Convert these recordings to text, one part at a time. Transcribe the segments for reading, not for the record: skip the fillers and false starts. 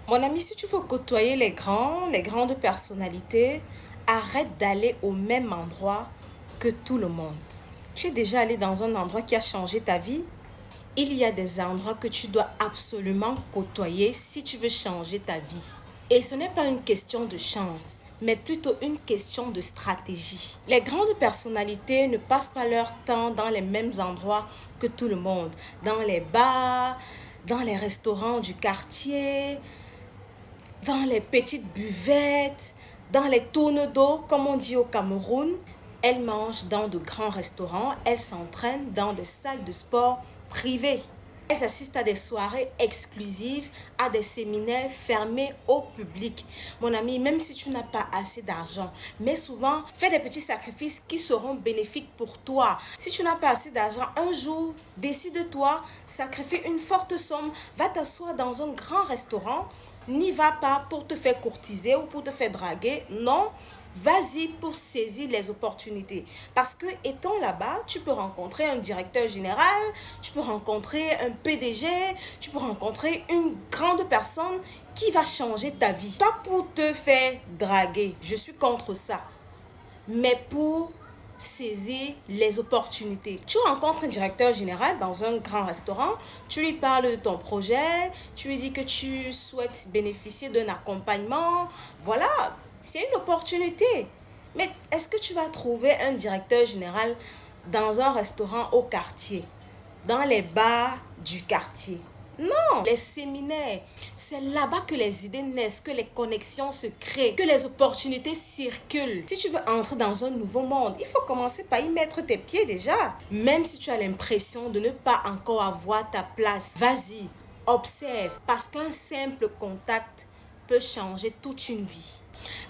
Mon ami, si tu veux côtoyer les grandes personnalités, arrête d'aller au même endroit que tout le monde. Tu es déjà allé dans un endroit qui a changé ta vie? Il y a des endroits que tu dois absolument côtoyer si tu veux changer ta vie. Et ce n'est pas une question de chance, mais plutôt une question de stratégie. Les grandes personnalités ne passent pas leur temps dans les mêmes endroits que tout le monde. Dans les bars, dans les restaurants du quartier, dans les petites buvettes, dans les tournes d'eau, comme on dit au Cameroun. Elles mangent dans de grands restaurants, elles s'entraînent dans des salles de sport privées. Elles assistent à des soirées exclusives, à des séminaires fermés au public. Mon ami, même si tu n'as pas assez d'argent, mais souvent, fais des petits sacrifices qui seront bénéfiques pour toi. Si tu n'as pas assez d'argent, un jour, décide-toi, sacrifie une forte somme, va t'asseoir dans un grand restaurant. N'y va pas pour te faire courtiser ou pour te faire draguer. Non, vas-y pour saisir les opportunités. Parce que étant là-bas, tu peux rencontrer un directeur général, tu peux rencontrer un PDG, tu peux rencontrer une grande personne qui va changer ta vie. Pas pour te faire draguer, je suis contre ça, mais pour saisir les opportunités. Tu rencontres un directeur général dans un grand restaurant, tu lui parles de ton projet, tu lui dis que tu souhaites bénéficier d'un accompagnement. Voilà, c'est une opportunité. Mais est-ce que tu vas trouver un directeur général dans un restaurant au quartier, dans les bars du quartier? Non, les séminaires, c'est là-bas que les idées naissent, que les connexions se créent, que les opportunités circulent. Si tu veux entrer dans un nouveau monde, il faut commencer par y mettre tes pieds déjà. Même si tu as l'impression de ne pas encore avoir ta place, vas-y, observe, parce qu'un simple contact peut changer toute une vie.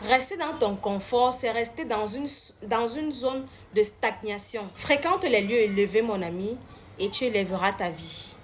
Rester dans ton confort, c'est rester dans une zone de stagnation. Fréquente les lieux élevés, mon ami, et tu élèveras ta vie.